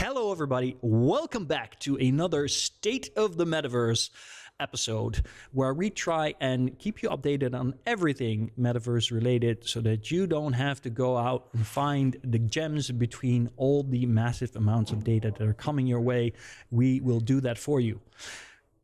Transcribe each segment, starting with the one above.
Hello, everybody. Welcome back to another State of the Metaverse episode where we try and keep you updated on everything Metaverse related so that you don't have to go out and find the gems between all the massive amounts of data that are coming your way. We will do that for you.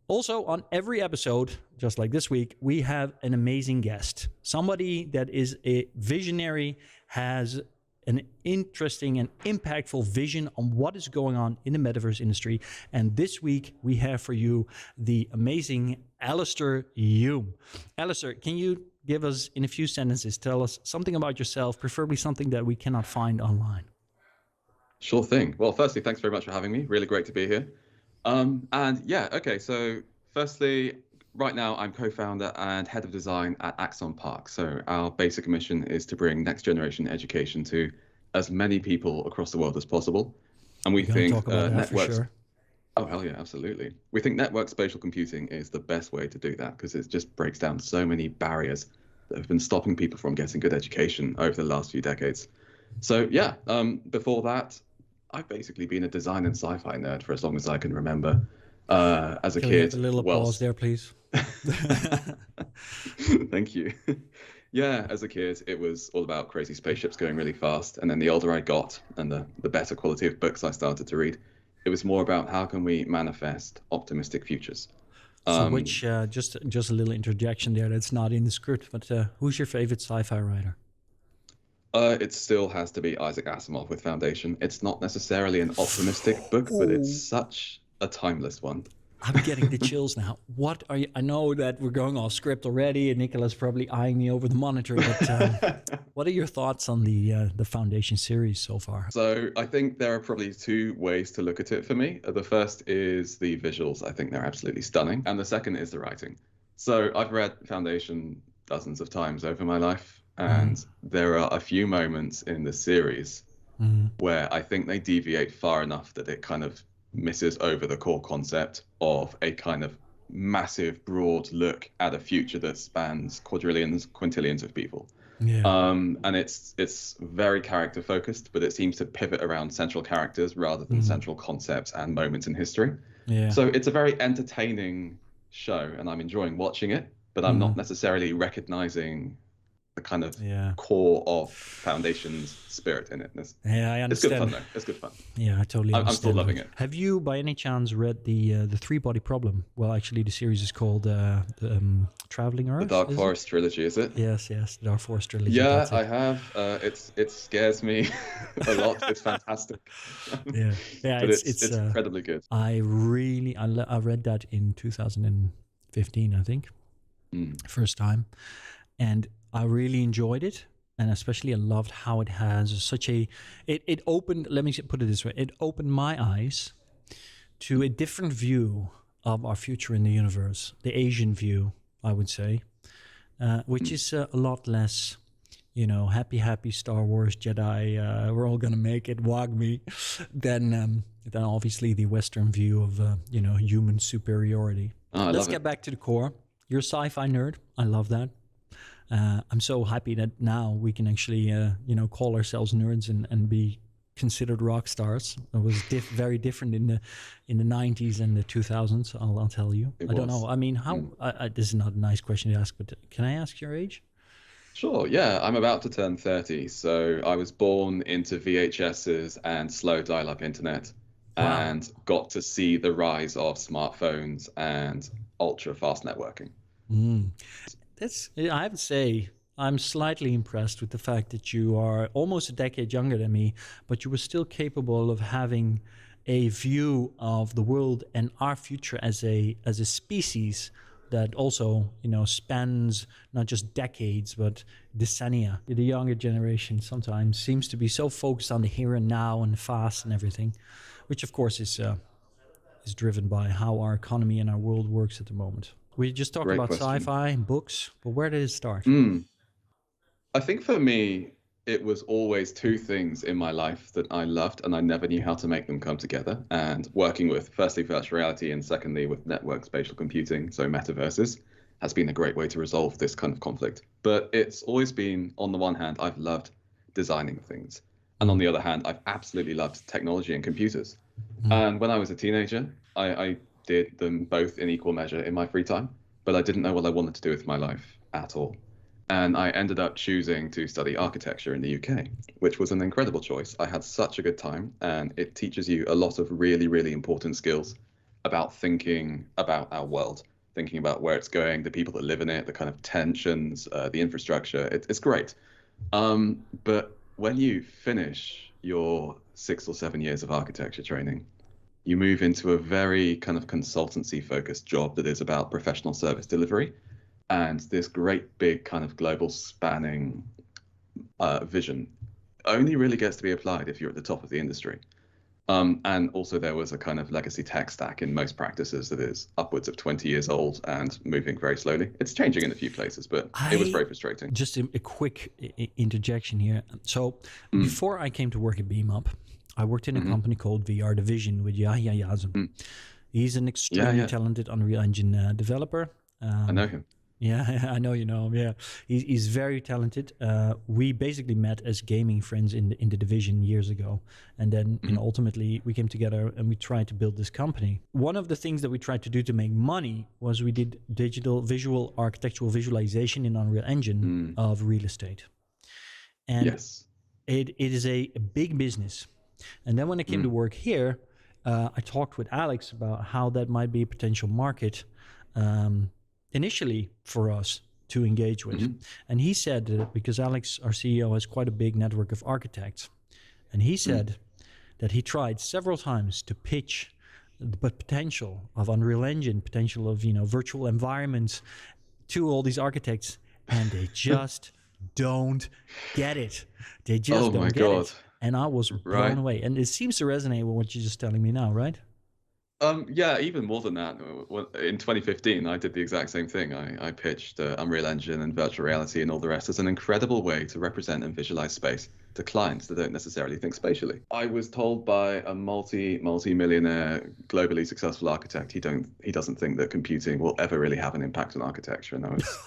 Also, on every episode, just like this week, we have an amazing guest. Somebody that is a visionary, has an interesting and impactful vision on what is going on in the metaverse industry. And this week, we have for you the amazing Alistair Hume. Alistair, can you give us, in a few sentences, tell us something about yourself, preferably something that we cannot find online? Sure thing. Well, firstly, thanks very much for having me. Really great to be here. So firstly, right now I'm co-founder and head of design at Axon Park. So our basic mission is to bring next generation education to as many people across the world as possible. And we think networks. Sure. Oh, hell yeah, absolutely. We think network spatial computing is the best way to do that because it just breaks down so many barriers that have been stopping people from getting good education over the last few decades. So before that, I've basically been a design and sci-fi nerd for as long as I can remember. As a kid, a little applause there, please. Thank you. Yeah, as a kid, it was all about crazy spaceships going really fast. And then the older I got and the better quality of books I started to read, it was more about how can we manifest optimistic futures. So just a little interjection there that's not in the script, but who's your favorite sci-fi writer? It still has to be Isaac Asimov with Foundation. It's not necessarily an optimistic book, but it's such a timeless one. I'm getting the chills now. What are you? I know that we're going off script already, and Nicola's probably eyeing me over the monitor. But what are your thoughts on the Foundation series so far? So I think there are probably two ways to look at it for me. The first is the visuals. I think they're absolutely stunning, and the second is the writing. So I've read Foundation dozens of times over my life. And there are a few moments in the series where I think they deviate far enough that it kind of misses over the core concept of a kind of massive, broad look at a future that spans quadrillions, quintillions of people. Yeah. And it's very character focused, but it seems to pivot around central characters rather than central concepts and moments in history. Yeah. So it's a very entertaining show, and I'm enjoying watching it, but I'm not necessarily recognizing the kind of core of Foundation's spirit in it. I understand. It's good fun, though. It's good fun. Yeah, I totally understand. I'm still loving it. Have you, by any chance, read the Three-Body Problem? Well, actually, the series is called Traveling Earth. The Dark Forest trilogy, is it? Yes, the Dark Forest trilogy. Yeah, I have. It scares me a lot. It's fantastic. Yeah, but it's incredibly good. I read that in 2015, I think, first time, and I really enjoyed it, and especially I loved how it has such a, it opened, let me put it this way, it opened my eyes to a different view of our future in the universe, the Asian view, I would say, which is a lot less, happy Star Wars Jedi, we're all gonna make it, wag me, than obviously the Western view of, human superiority. Let's get back to the core. You're a sci-fi nerd, I love that. I'm so happy that now we can actually, call ourselves nerds and be considered rock stars. It was very different in the 90s and the 2000s. I'll tell you. I don't know. I mean, this is not a nice question to ask, but can I ask your age? Sure. Yeah, I'm about to turn 30. So I was born into VHSs and slow dial-up internet, and got to see the rise of smartphones and ultra-fast networking. I have to say, I'm slightly impressed with the fact that you are almost a decade younger than me, but you were still capable of having a view of the world and our future as a species that also, spans not just decades, but decennia. The younger generation sometimes seems to be so focused on the here and now and the fast and everything, which of course is driven by how our economy and our world works at the moment. We just talked about sci-fi and books, but where did it start? I think for me, it was always two things in my life that I loved, and I never knew how to make them come together. And working with, firstly, virtual reality, and secondly, with network spatial computing, so metaverses, has been a great way to resolve this kind of conflict. But it's always been, on the one hand, I've loved designing things. And on the other hand, I've absolutely loved technology and computers. And when I was a teenager, I did them both in equal measure in my free time, but I didn't know what I wanted to do with my life at all. And I ended up choosing to study architecture in the UK, which was an incredible choice. I had such a good time, and it teaches you a lot of really, really important skills about thinking about our world, thinking about where it's going, the people that live in it, the kind of tensions, the infrastructure. It's great. But when you finish your 6 or 7 years of architecture training, you move into a very kind of consultancy focused job that is about professional service delivery. And this great big kind of global spanning vision only really gets to be applied if you're at the top of the industry. And also there was a kind of legacy tech stack in most practices that is upwards of 20 years old and moving very slowly. It's changing in a few places, but it was very frustrating. Just a quick interjection here. So before I came to work at BeamUp, I worked in a company called VR Division with Yahya Yazim. He's an extremely talented Unreal Engine developer. I know him. Yeah, I know you know him. Yeah, he's very talented. We basically met as gaming friends in the division years ago, and then ultimately we came together and we tried to build this company. One of the things that we tried to do to make money was we did digital visual architectural visualization in Unreal Engine of real estate, and it is a big business. And then when I came to work here, I talked with Alex about how that might be a potential market. Initially for us to engage with. And he said that because Alex, our CEO, has quite a big network of architects. And he said that he tried several times to pitch the potential of Unreal Engine, potential of, virtual environments to all these architects, and they just don't get it. They just don't get it. And I was blown away. And it seems to resonate with what you're just telling me now, right? Yeah, even more than that. In 2015, I did the exact same thing. I pitched Unreal Engine and virtual reality and all the rest as an incredible way to represent and visualize space to clients that don't necessarily think spatially. I was told by a multi-millionaire, globally successful architect, he doesn't think that computing will ever really have an impact on architecture. And I was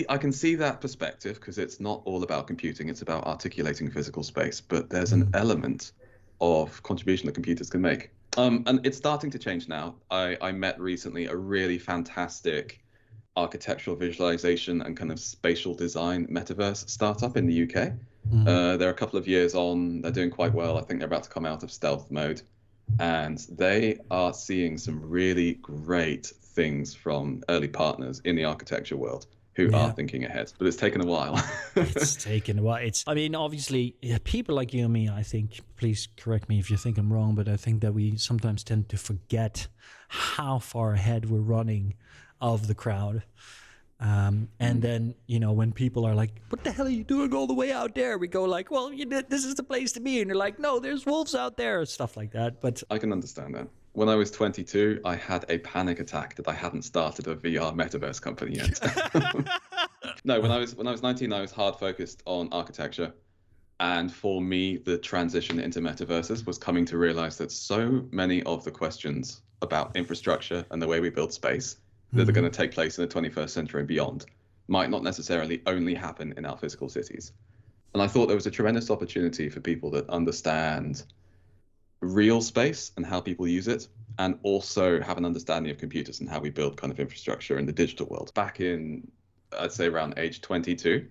I can see that perspective, because it's not all about computing, it's about articulating physical space, but there's an element of contribution that computers can make. And it's starting to change now. I met recently a really fantastic architectural visualization and kind of spatial design metaverse startup in the UK. They're a couple of years on, they're doing quite well. I think they're about to come out of stealth mode. And they are seeing some really great things from early partners in the architecture world who are thinking ahead, but it's taken a while. It's taken a while. Obviously, people like you and me, I think, please correct me if you think I'm wrong, but I think that we sometimes tend to forget how far ahead we're running of the crowd. And then, when people are like, what the hell are you doing all the way out there? We go like, well, this is the place to be. And they're like, no, there's wolves out there, stuff like that. But I can understand that. When I was 22, I had a panic attack that I hadn't started a VR metaverse company yet. No, when I was 19, I was hard focused on architecture. And for me, the transition into metaverses was coming to realize that so many of the questions about infrastructure and the way we build space that are going to take place in the 21st century and beyond might not necessarily only happen in our physical cities. And I thought there was a tremendous opportunity for people that understand real space and how people use it, and also have an understanding of computers and how we build kind of infrastructure in the digital world. Back in, I'd say around age 22,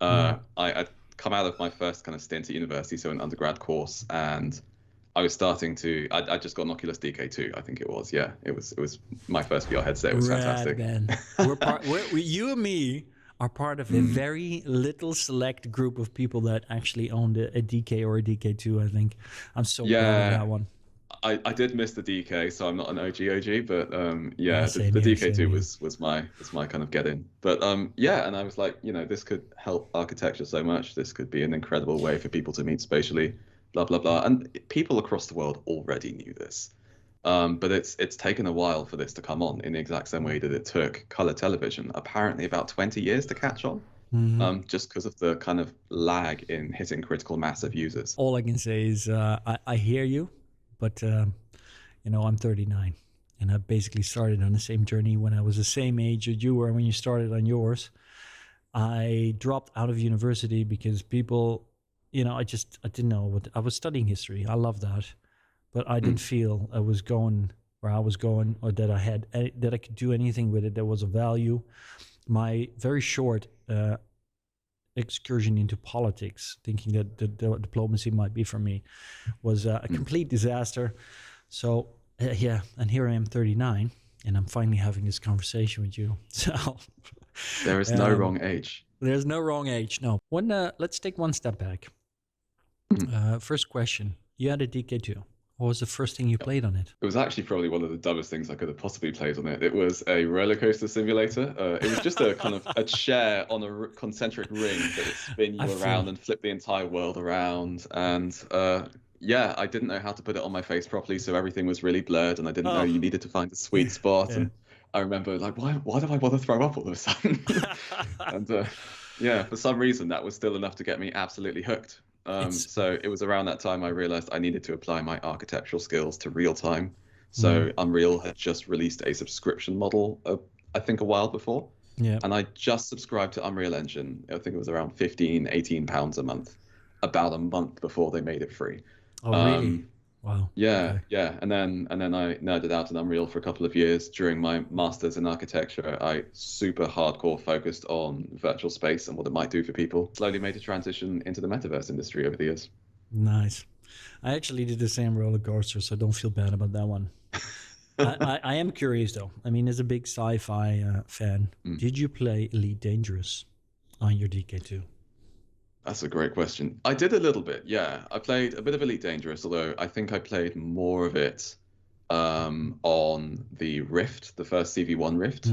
I'd come out of my first kind of stint at university, so an undergrad course, and I was starting to, I just got an Oculus DK2, I think it was. Yeah, it was my first VR headset. It was fantastic. Man. You and me are part of a very little select group of people that actually owned a DK or a DK2, I think. I'm so proud of that one. I did miss the DK, so I'm not an OG, but the DK2 was my kind of get in. But and I was like, this could help architecture so much. This could be an incredible way for people to meet spatially, blah, blah, blah. And people across the world already knew this. But it's taken a while for this to come on in the exact same way that it took color television, apparently about 20 years to catch on, just because of the kind of lag in hitting critical mass of users. All I can say is I hear you, but I'm 39, and I basically started on the same journey when I was the same age as you were when you started on yours. I dropped out of university because people, I didn't know what I was studying history. I love that, but I didn't feel I was going where I was going, or that I could do anything with it that was of value. My very short excursion into politics, thinking that the diplomacy might be for me, was a complete disaster. So and here I am, 39, and I'm finally having this conversation with you. So there is no wrong age. There's no wrong age. No. Let's take one step back. First question: you had a DK2. What was the first thing you played on it? It was actually probably one of the dumbest things I could have possibly played on it. It was a roller coaster simulator. It was just a kind of a chair on a concentric ring that would spin you around and flip the entire world around. And I didn't know how to put it on my face properly, so everything was really blurred, and I didn't know you needed to find the sweet spot. And I remember, like, why do I want to throw up all of a sudden? And for some reason, that was still enough to get me absolutely hooked. So it was around that time I realized I needed to apply my architectural skills to real time. So Unreal had just released a subscription model, I think a while before. Yeah. And I just subscribed to Unreal Engine. I think it was around 15, 18 pounds a month, about a month before they made it free. Oh, really? Wow. Yeah, okay. Yeah. And then I nerded out in Unreal for a couple of years. During my master's in architecture, I super hardcore focused on virtual space and what it might do for people. Slowly made a transition into the metaverse industry over the years. Nice. I actually did the same roller coaster, so don't feel bad about that one. I am curious, though. I mean, as a big sci-fi fan, did you play Elite Dangerous on your DK2? That's a great question. I did a little bit, yeah. I played a bit of Elite Dangerous, although I think I played more of it on the Rift, the first CV1 Rift.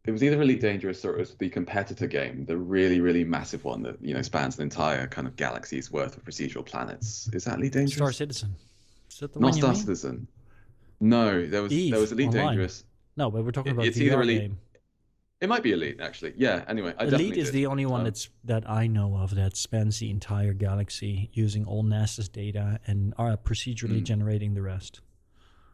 It was either Elite Dangerous or it was the competitor game, the really, really massive one that spans an entire kind of galaxy's worth of procedural planets. Is that Elite Dangerous? Star Citizen. Is that the Not one Star Citizen. No, there was Elite Online. Dangerous. No, but we're talking about it's VR either Elite. Game. It might be Elite, actually. Yeah, anyway, I Elite is the only one that I know of that spans the entire galaxy using all NASA's data and are procedurally generating the rest.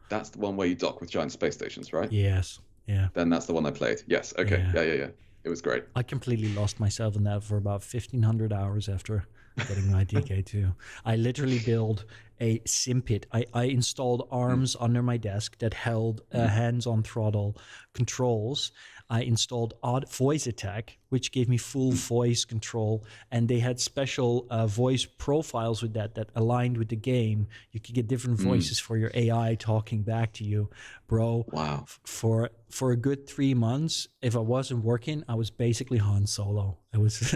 That's the one where you dock with giant space stations, right? Yes, yeah. Then that's the one I played. Yes, okay, yeah. It was great. I completely lost myself in that for about 1,500 hours after getting my DK2. I literally built a simpit. I installed arms under my desk that held hands on throttle controls. I installed odd voice attack, which gave me full voice control, and they had special voice profiles with that aligned with the game. You could get different voices for your AI talking back to you, bro. Wow. For a good 3 months, if I wasn't working, I was basically Han Solo. I was.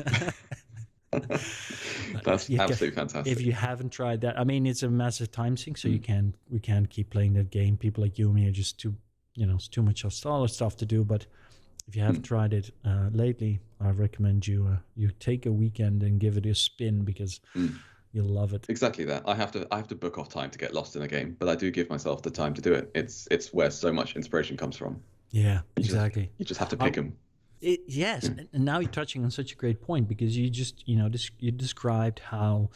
That's absolutely fantastic. If you haven't tried that, I mean, it's a massive time sink, so we can't keep playing that game. People like you and me are just too, it's too much other stuff to do. But if you haven't tried it lately, I recommend you take a weekend and give it a spin because you'll love it. Exactly that. I have to book off time to get lost in a game, but I do give myself the time to do it. It's where so much inspiration comes from. Yeah, exactly. You just have to pick them. Yes, and now you're touching on such a great point because you just you described how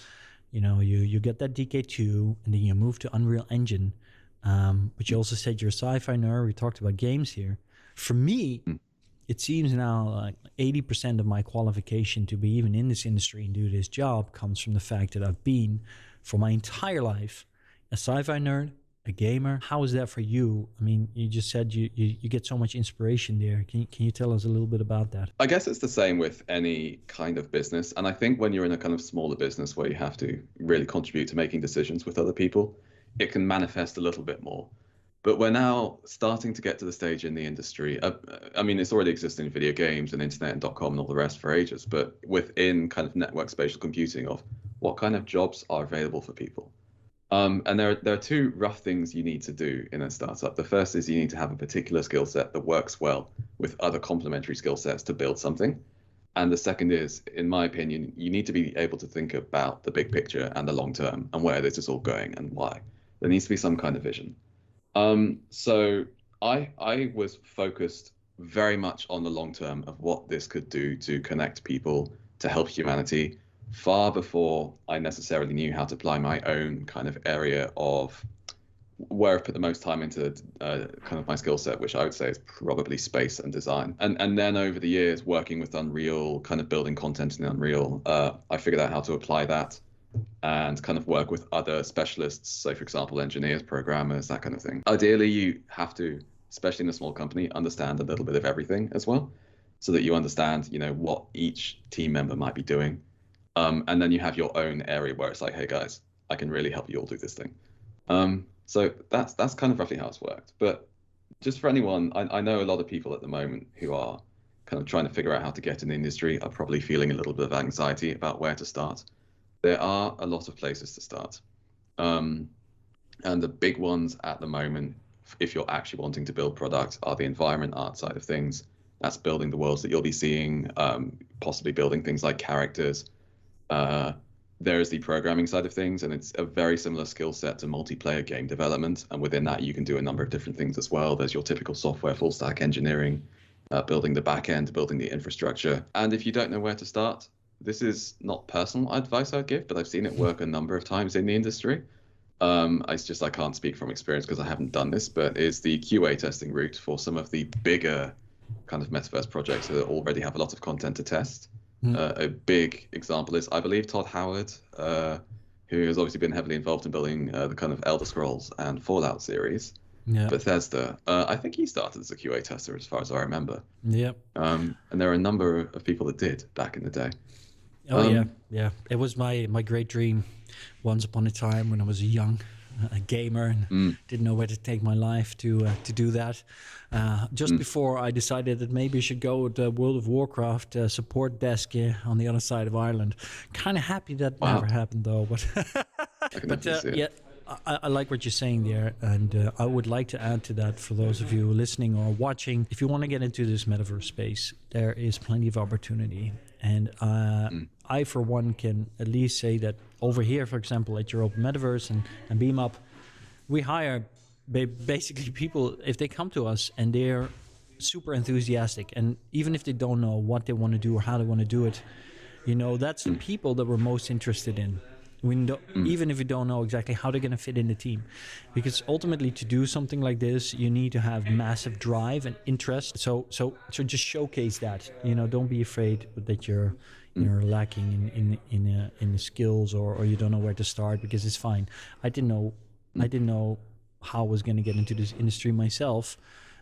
you get that DK2 and then you move to Unreal Engine, but you also said you're a sci-fi nerd. We talked about games here. For me, it seems now like 80% of my qualification to be even in this industry and do this job comes from the fact that I've been for my entire life a sci-fi nerd, a gamer. How is that for you? I mean, you just said you get so much inspiration there. Can you tell us a little bit about that? I guess it's the same with any kind of business. And I think when you're in a kind of smaller business where you have to really contribute to making decisions with other people, it can manifest a little bit more. But we're now starting to get to the stage in the industry. I mean, it's already existing in video games and internet and .com and all the rest for ages, but within kind of network spatial computing of what kind of jobs are available for people. And there are two rough things you need to do in a startup. The first is you need to have a particular skill set that works well with other complementary skill sets to build something. And the second is, in my opinion, you need to be able to think about the big picture and the long term and where this is all going and why. There needs to be some kind of vision. So I was focused very much on the long term of what this could do to connect people, to help humanity, far before I necessarily knew how to apply my own kind of area of where I've put the most time into kind of my skill set, which I would say is probably space and design. And then over the years, working with Unreal, kind of building content in Unreal, I figured out how to apply that and kind of work with other specialists. So, for example, engineers, programmers, that kind of thing. Ideally, you have to, especially in a small company, understand a little bit of everything as well, so that you understand, what each team member might be doing. And then you have your own area where it's like, hey guys, I can really help you all do this thing. So that's kind of roughly how it's worked. But just for anyone, I know a lot of people at the moment who are kind of trying to figure out how to get in the industry are probably feeling a little bit of anxiety about where to start. There are a lot of places to start. And the big ones at the moment, if you're actually wanting to build products, are the environment art side of things. That's building the worlds that you'll be seeing, possibly building things like characters. There is the programming side of things, and it's a very similar skill set to multiplayer game development. And within that, you can do a number of different things as well. There's your typical software, full stack engineering, building the back end, building the infrastructure. And if you don't know where to start, this is not personal advice I'd give, but I've seen it work a number of times in the industry. It's just I can't speak from experience because I haven't done this, but is the QA testing route for some of the bigger kind of metaverse projects that already have a lot of content to test. A big example is, I believe, Todd Howard, who has obviously been heavily involved in building the kind of Elder Scrolls and Fallout series. Yeah. Bethesda. I think he started as a QA tester, as far as I remember. Yep. And there are a number of people that did back in the day. Oh yeah. It was my great dream once upon a time when I was a young gamer and didn't know where to take my life to do that. Just before I decided that maybe I should go to World of Warcraft support desk on the other side of Ireland. Kind of happy that never happened though. But yeah. I like what you're saying there, and I would like to add to that for those of you listening or watching. If you want to get into this metaverse space, there is plenty of opportunity. And I, for one, can at least say that over here, for example, at your Open Metaverse and Beam Up, we hire basically people, if they come to us and they're super enthusiastic, and even if they don't know what they want to do or how they want to do it, that's the people that we're most interested in. Even if you don't know exactly how they're going to fit in the team, because ultimately to do something like this, you need to have massive drive and interest. So just showcase that. Don't be afraid that you're lacking in the skills or you don't know where to start, because it's fine. I didn't know how I was going to get into this industry myself.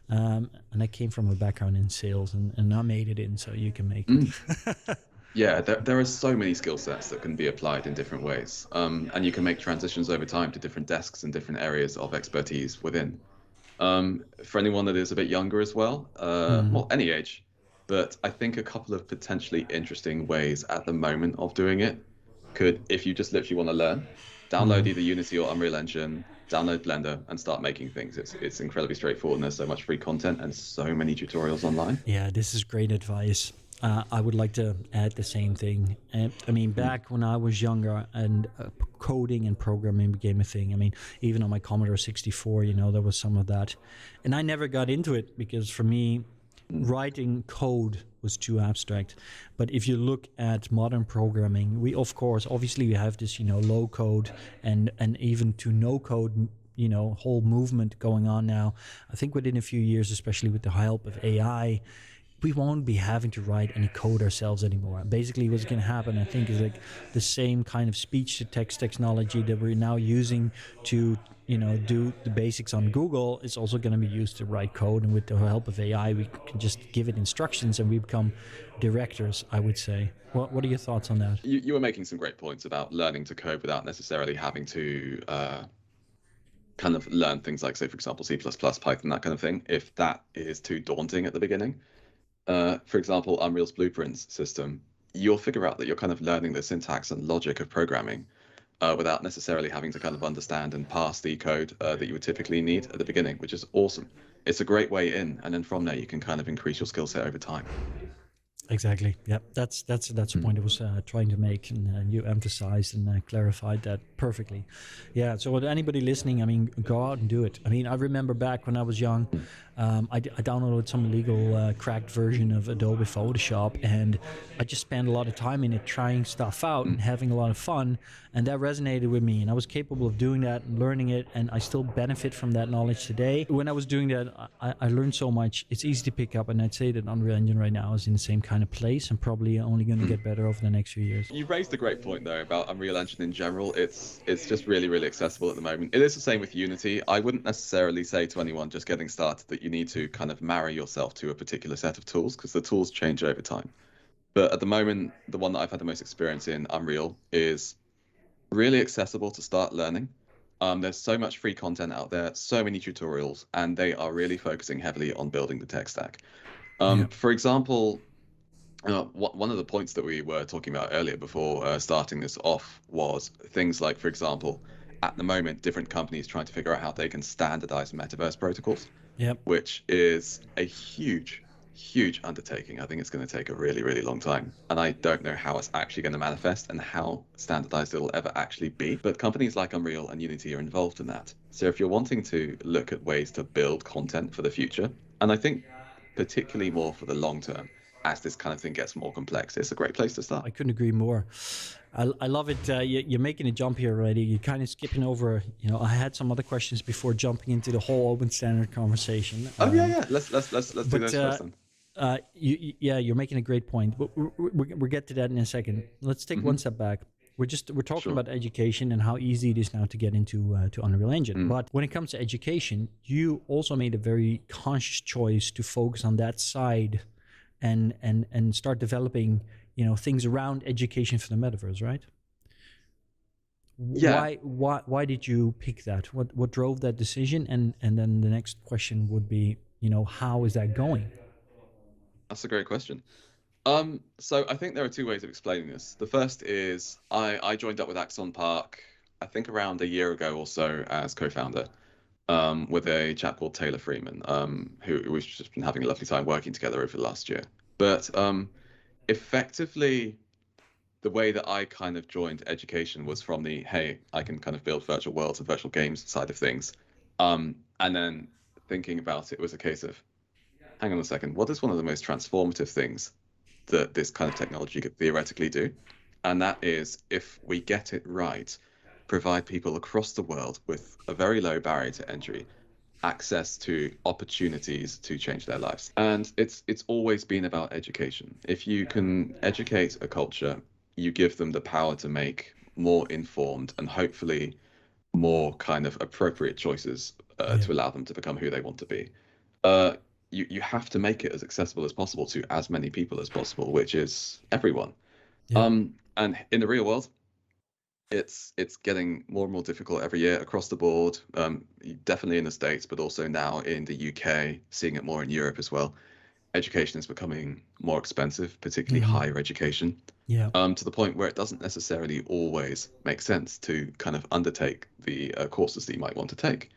And I came from a background in sales, and I made it in, so you can make it. Yeah, there are so many skill sets that can be applied in different ways. And you can make transitions over time to different desks and different areas of expertise within. For anyone that is a bit younger as well, well, any age, but I think a couple of potentially interesting ways at the moment of doing it could, if you just literally want to learn, download either Unity or Unreal Engine, download Blender and start making things. It's incredibly straightforward, and there's so much free content and so many tutorials online. Yeah, this is great advice. I would like to add the same thing. I mean, back when I was younger and coding and programming became a thing, I mean, even on my Commodore 64, there was some of that. And I never got into it because for me, writing code was too abstract. But if you look at modern programming, we, of course, obviously we have this, low code and even to no code, whole movement going on now. I think within a few years, especially with the help of AI, we won't be having to write any code ourselves anymore. Basically, what's going to happen, I think, is like the same kind of speech-to-text technology that we're now using to, do the basics on Google is also going to be used to write code. And with the help of AI, we can just give it instructions and we become directors, I would say. What are your thoughts on that? You were making some great points about learning to code without necessarily having to kind of learn things like, say, for example, C++, Python, that kind of thing, if that is too daunting at the beginning. For example, Unreal's blueprints system, you'll figure out that you're kind of learning the syntax and logic of programming without necessarily having to kind of understand and parse the code that you would typically need at the beginning, which is awesome. It's a great way in, and then from there you can kind of increase your skill set over time. Exactly. Yeah, that's the point I was trying to make, and you emphasized and clarified that perfectly. Yeah. So, with anybody listening, I mean, go out and do it. I mean, I remember back when I was young, I downloaded some illegal cracked version of Adobe Photoshop, and I just spent a lot of time in it trying stuff out and having a lot of fun, and that resonated with me, and I was capable of doing that and learning it, and I still benefit from that knowledge today. When I was doing that, I learned so much. It's easy to pick up, and I'd say that Unreal Engine right now is in the same kind of place and probably only going to get better over the next few years. You raised a great point though about Unreal Engine in general. It's just really, really accessible at the moment. It is the same with Unity. I wouldn't necessarily say to anyone just getting started that you need to kind of marry yourself to a particular set of tools, because the tools change over time. But at the moment, the one that I've had the most experience in, Unreal, is really accessible to start learning. There's so much free content out there, so many tutorials, and they are really focusing heavily on building the tech stack. For example, one of the points that we were talking about earlier before starting this off was things like, for example, at the moment, different companies trying to figure out how they can standardize metaverse protocols, which is a huge, huge undertaking. I think it's going to take a really, really long time. And I don't know how it's actually going to manifest and how standardized it'll ever actually be. But companies like Unreal and Unity are involved in that. So if you're wanting to look at ways to build content for the future, and I think particularly more for the long term, as this kind of thing gets more complex, it's a great place to start. I couldn't agree more. I love it. You're making a jump here already. You're kind of skipping over. I had some other questions before jumping into the whole open standard conversation. Yeah. Let's do those first then. You're making a great point. But we'll get to that in a second. Let's take one step back. We're talking about education and how easy it is now to get into to Unreal Engine. But when it comes to education, you also made a very conscious choice to focus on that side and start developing things around education for the metaverse, right? Yeah. Why did you pick that? What drove that decision? And then the next question would be, how is that going? That's a great question. So I think there are two ways of explaining this. The first is I joined up with Axon Park, I think around a year ago or so, as co-founder, with a chap called Taylor Freeman, who we've just been having a lovely time working together over the last year. But effectively, the way that I kind of joined education was from the, hey, I can kind of build virtual worlds and virtual games side of things. And then thinking about it was a case of, hang on a second, what is one of the most transformative things that this kind of technology could theoretically do? And that is, if we get it right, provide people across the world with a very low barrier to entry access to opportunities to change their lives. And it's always been about education. If you can educate a culture, you give them the power to make more informed and hopefully more kind of appropriate choices to allow them to become who they want to be. You have to make it as accessible as possible to as many people as possible, which is everyone. And in the real world, it's getting more and more difficult every year across the board, definitely in the States, but also now in the UK, seeing it more in Europe as well. Education is becoming more expensive, particularly higher education, to the point where it doesn't necessarily always make sense to kind of undertake the courses that you might want to take,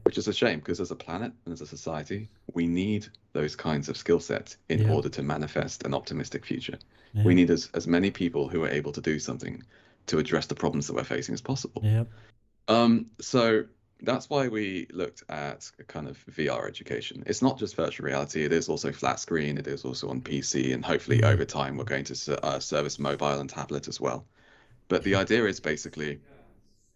which is a shame, because as a planet and as a society, we need those kinds of skill sets in order to manifest an optimistic future. We need as many people who are able to do something to address the problems that we're facing as possible. So that's why we looked at a kind of VR education. It's not just virtual reality. It is also flat screen. It is also on PC. And hopefully over time, we're going to service mobile and tablet as well. But the idea is basically,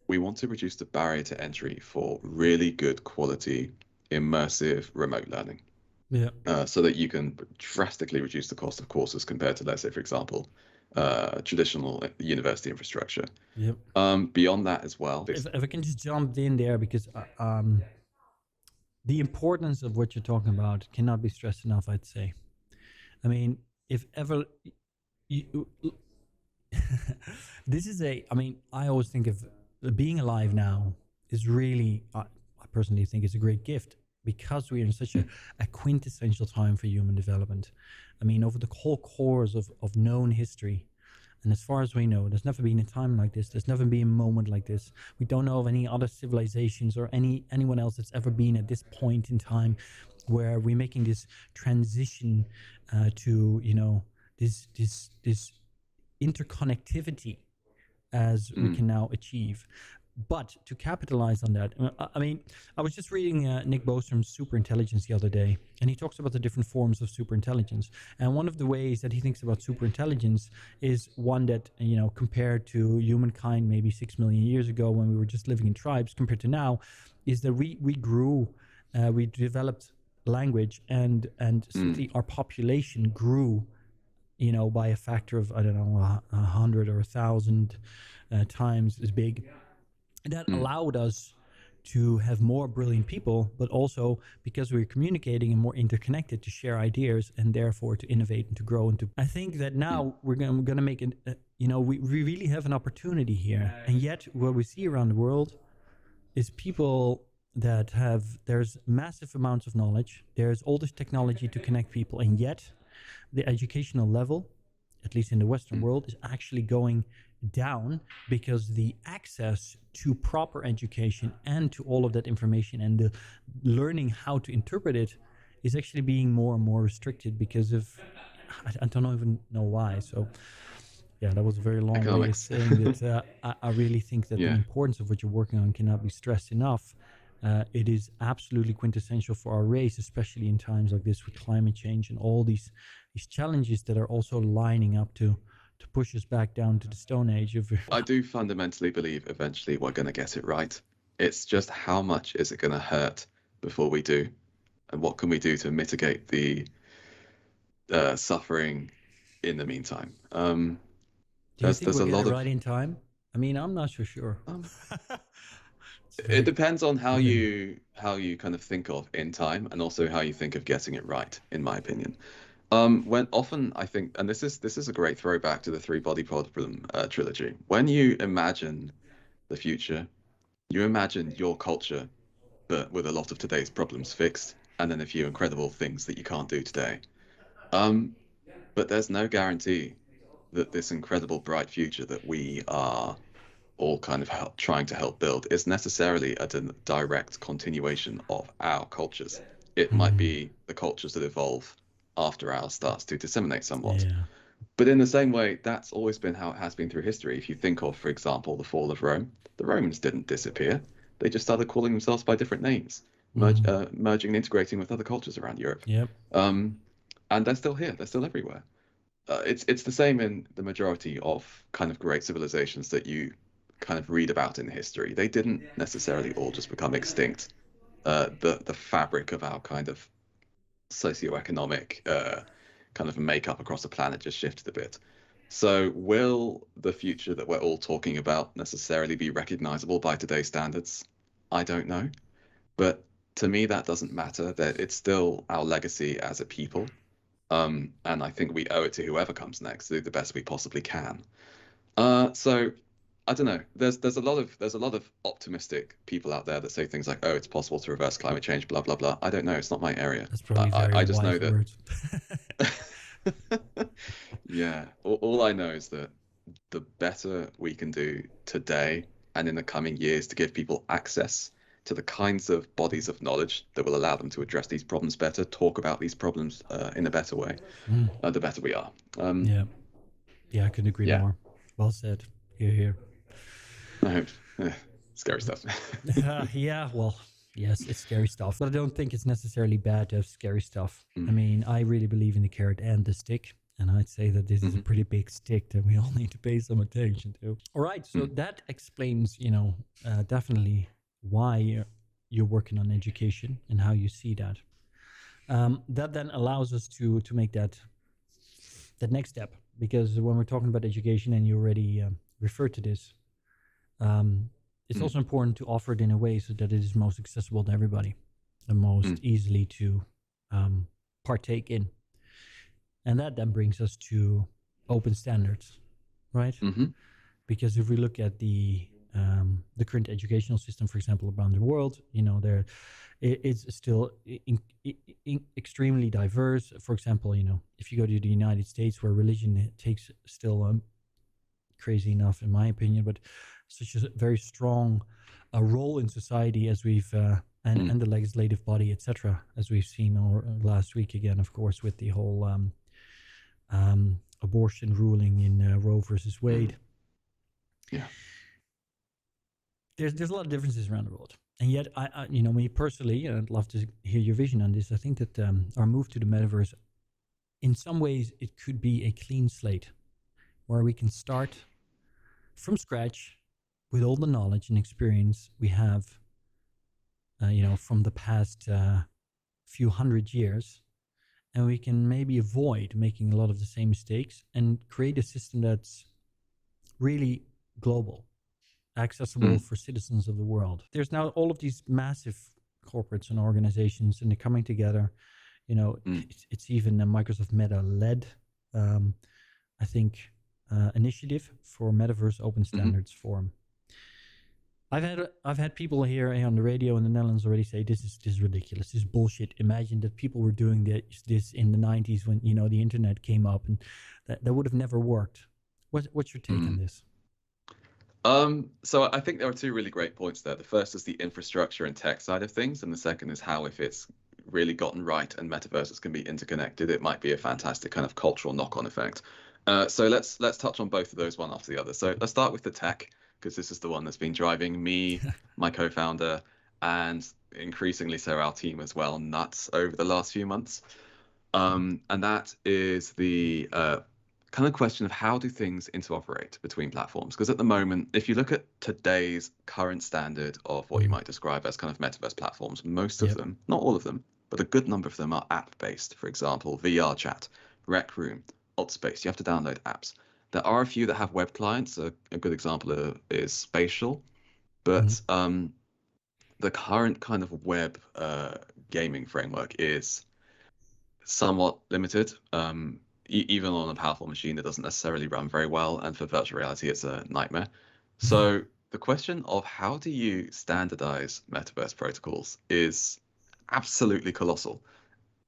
we want to reduce the barrier to entry for really good quality, immersive remote learning. So that you can drastically reduce the cost of courses compared to, let's say, for example, traditional university infrastructure. Beyond that as well. If I can just jump in there, because the importance of what you're talking about cannot be stressed enough, I'd say. I mean, if ever this is I always think of being alive now is really, I personally think it's a great gift, because we're in such a quintessential time for human development. I mean, over the whole course of known history, and as far as we know, there's never been a time like this. There's never been a moment like this. We don't know of any other civilizations or anyone else that's ever been at this point in time where we're making this transition to, this interconnectivity as we can now achieve. But to capitalize on that, I mean, I was just reading Nick Bostrom's Superintelligence the other day, and he talks about the different forms of superintelligence. And one of the ways that he thinks about superintelligence is one that, you know, compared to humankind maybe 6 million years ago when we were just living in tribes, compared to now, is that we grew, we developed language, and simply our population grew, you know, by a factor of, I don't know, 100 or 1,000 times as big. And that allowed us to have more brilliant people, but also because we're communicating and more interconnected, to share ideas and therefore to innovate and to grow. And to, I think that now we're going to make it, you know, we really have an opportunity here. And yet what we see around the world is people that have, there's massive amounts of knowledge, there's all this technology to connect people, and yet the educational level, at least in the Western world, is actually going down because the access to proper education and to all of that information and the learning how to interpret it is actually being more and more restricted because of, I don't even know why. So yeah, that was a very long way of saying that I really think that the importance of what you're working on cannot be stressed enough. It is absolutely quintessential for our race, especially in times like this with climate change and all these challenges that are also lining up to push us back down to the Stone Age. I do fundamentally believe eventually we're going to get it right. It's just how much is it going to hurt before we do, and what can we do to mitigate the suffering in the meantime? Do you think we'll get it right in time? I mean, I'm not so sure. It depends on how you kind of think of in time, and also how you think of getting it right, in my opinion. When often I think, and this is a great throwback to the Three Body Problem trilogy. When you imagine the future, you imagine your culture, but with a lot of today's problems fixed, and then a few incredible things that you can't do today. But there's no guarantee that this incredible bright future that we are all kind of trying to help build is necessarily a direct continuation of our cultures. It might be the cultures that evolve after ours starts to disseminate somewhat. Yeah. But in the same way, that's always been how it has been through history. If you think of, for example, the fall of Rome, the Romans didn't disappear. They just started calling themselves by different names, merging and integrating with other cultures around Europe. Yep. And they're still here. They're still everywhere. It's the same in the majority of kind of great civilizations that you kind of read about in history. They didn't necessarily all just become extinct. The fabric of our kind of socioeconomic kind of makeup across the planet just shifted a bit. So will the future that we're all talking about necessarily be recognizable by today's standards? I don't know. But to me, that doesn't matter. That it's still our legacy as a people. And I think we owe it to whoever comes next to do the best we possibly can. So I don't know. There's a lot of optimistic people out there that say things like, "Oh, it's possible to reverse climate change," blah blah blah. I don't know. It's not my area. That's probably I just know words. that. Yeah. All I know is that the better we can do today and in the coming years to give people access to the kinds of bodies of knowledge that will allow them to address these problems better, talk about these problems in a better way, the better we are. Yeah, I couldn't agree more. Well said. Here. I hope. Scary stuff. Yeah, well, yes, it's scary stuff. But I don't think it's necessarily bad to have scary stuff. I mean, I really believe in the carrot and the stick. And I'd say that this is a pretty big stick that we all need to pay some attention to. All right, so that explains, definitely why you're working on education and how you see that. That then allows us to make that next step. Because when we're talking about education, and you already referred to this, it's also important to offer it in a way so that it is most accessible to everybody, and most easily to partake in. And that then brings us to open standards, right? Because if we look at the current educational system, for example, around the world, it's still extremely diverse. For example, if you go to the United States, where religion takes still crazy enough, in my opinion, but such a very strong role in society as we've and the legislative body, etc., as we've seen last week again, of course, with the whole abortion ruling in Roe versus Wade. Yeah. There's a lot of differences around the world. And yet, me personally, I'd love to hear your vision on this. I think that our move to the metaverse, in some ways, it could be a clean slate where we can start from scratch with all the knowledge and experience we have, from the past few hundred years. And we can maybe avoid making a lot of the same mistakes and create a system that's really global, accessible for citizens of the world. There's now all of these massive corporates and organizations, and they're coming together. It's even a Microsoft Meta-led, I think, initiative for Metaverse Open Standards Forum. I've had people here on the radio in the Netherlands already say this is ridiculous, this is bullshit. Imagine that people were doing this in the 90s when the internet came up, and that would have never worked. What's your take on this? So I think there are two really great points there. The first is the infrastructure and tech side of things, and the second is how, if it's really gotten right and metaverses can be interconnected, it might be a fantastic kind of cultural knock-on effect. So let's touch on both of those one after the other. So let's start with the tech, because this is the one that's been driving me, my co-founder, and increasingly so our team as well, nuts over the last few months. And that is the kind of question of how do things interoperate between platforms? Because at the moment, if you look at today's current standard of what you might describe as kind of metaverse platforms, most of them, not all of them, but a good number of them are app-based. For example, VR Chat, Rec Room, Altspace. You have to download apps. There are a few that have web clients. A good example is Spatial, but the current kind of web gaming framework is somewhat limited. Even on a powerful machine, it doesn't necessarily run very well, and for virtual reality, it's a nightmare. So the question of how do you standardize metaverse protocols is absolutely colossal.